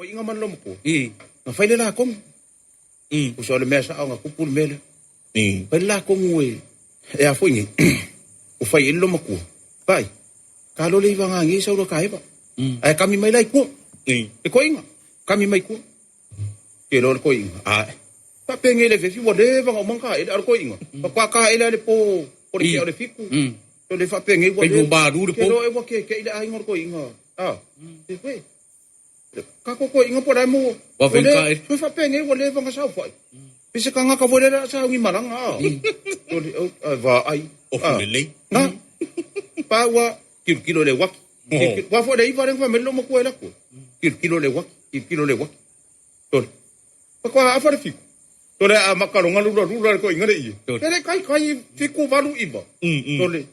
Ko inga man lom ko. Nga whaile la kong. Ko sa ole mea sa nga kupul mele. Whaile la kong ue. E a fwingi. O whai in lom ko. Pai. Ka lo le iwa nga ngi sa uro ka hewa. Ai kami mai lai ko. E ko inga. Kami mai ko. Ke lo ko inga. Pa penge le fefi wa le va nga ka e ar ko inga. Pa kwa ka ele le po. Por ke ole fiku. To le fa penge wa. Pe ba du de po. Ke lo e wa ke ile ai ngor ko inga. E we. Ka ko inga po dai mo. Wa venka e. Fa penge wa le va nga sa fa. Pisa ka nga ka vole ra sa ngi marang To le va ai. Le. Na. Pa wa kilo le wak. Wa fo dai va reng fa melo mo ko ela ko. Kilo le wak. Kilo le wak. To. Pa kwa afa fiku. To le a makalonga lula ko inga le. Ele kai fiku valu iba. To le.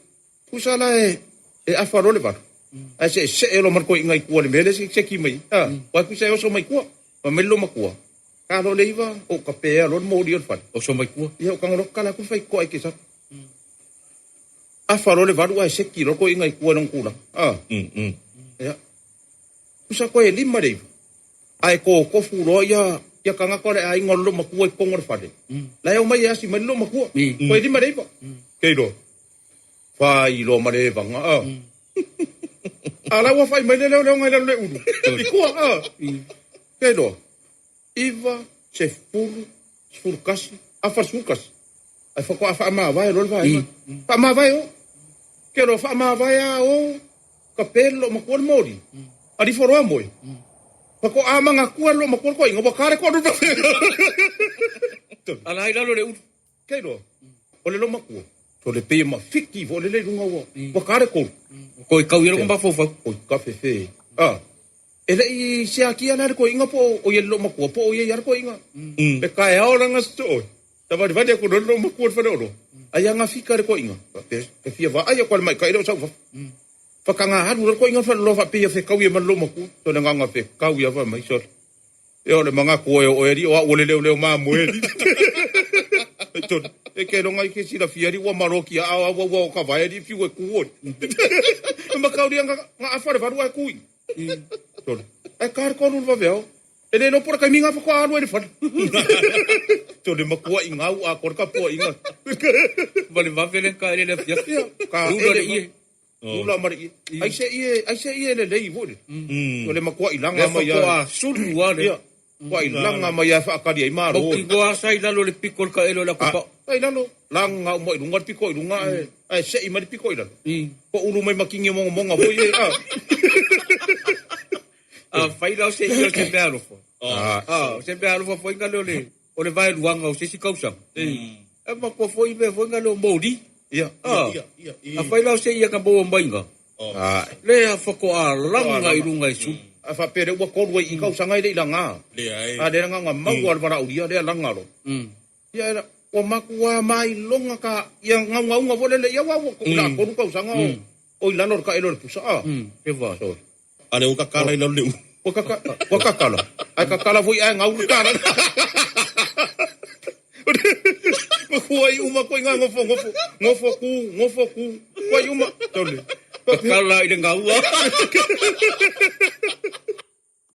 Pusala e afa le va. Ai se elo mar ko inga ko le mele se ki mai. Wa ku se o so mai ko. Pa melo mo ko. Ka lo le iba o ka pe lo mo di fa. O so mai ko. Ia ka ngoro kala ku fai ko ai ke sa. Afa le va ai se ki lo ko inga ko non kula. Ya. Usa ko e lima le. Ai ko fu lo ya kanga ko le ai ngolo mo ko ko ngor fa de. La yo mai asi mai lo mo ko. Ko e lima le pa. Ke lo. Fai lo ma le va nga. Ala wa fai mai le ngai le u. Ko Ke lo. Iva se furkas afa sukas. Ai fa ko afa ma vai lo vai. Pa ma vai o. Ke lo fa ma vai o. Kapelo mo ko mori. Ari foro moi. Pa ko ama nga ku lo mo ko inga ba kare ko do. Ala ila lo le u. Ke lo. O le lo ma ku. To le pe ma fiki vo le runga wo. Ba kare ko. Ko kau ira ko ba fo fo. Ko ka fe. Ele i se aki ana ko inga po o ye lo ma ku po o ye yar ko inga. Pe ka e ora nga sto. Ta va ko lo ma ku fa do. Aya nga fika ko inga. Pe fia va aya ko mai ka ira sa fa. Fa ka nga haru ko inga fa lo fa pe fe ka wi ma lo ma ku. To nga nga fe ka wi fa mai so. E ole manga ko o eri o le ma mo eri. To e ke no ngai ke si la fiari wa maroki a wa ka vai di fiu ku o. Ma ka ri nga afa va ru ku. E kar ko nu va veo. Ele no por ka minga fa ko anu e fa. To le makua inga a kor ka po inga. Vale va velen ka ele le fia. Ka ele Ula mari. Ai se ie le lei vo. To le makua ilanga ma ya. Sulu wa le. Wa ilanga ma ya fa ka di maro. Ki goa sai la lo le pikol ka ele la ko. Ai lalo. Langa mo ilunga piko ilunga. Ai se i mari piko ila. Ko ulu mai makingi mo nga vo ye. Fai la se yo se bealo fo. Se bealo fo foi ngalo le. O le vai luanga o se si kausa. E ma ko foi be foi ngalo modi. Ia. Fai la se ia ka bo mbainga. Le a foko a langa i runga isu. Fa pere wa ko i kausa ngai le ilanga. Le ai. De nga ma wa para uria le langa lo. Ia o makua mai longa ka ia nga vo le ia wa ko la ko kausa nga. O ilano ka elo pusa. Ke va so. Ale o kakala ila leu. O kakala. Ai kakala foi ai ngau kakala. Foi uma coisa ngofo ku. Foi uma. Kakala ila ngau.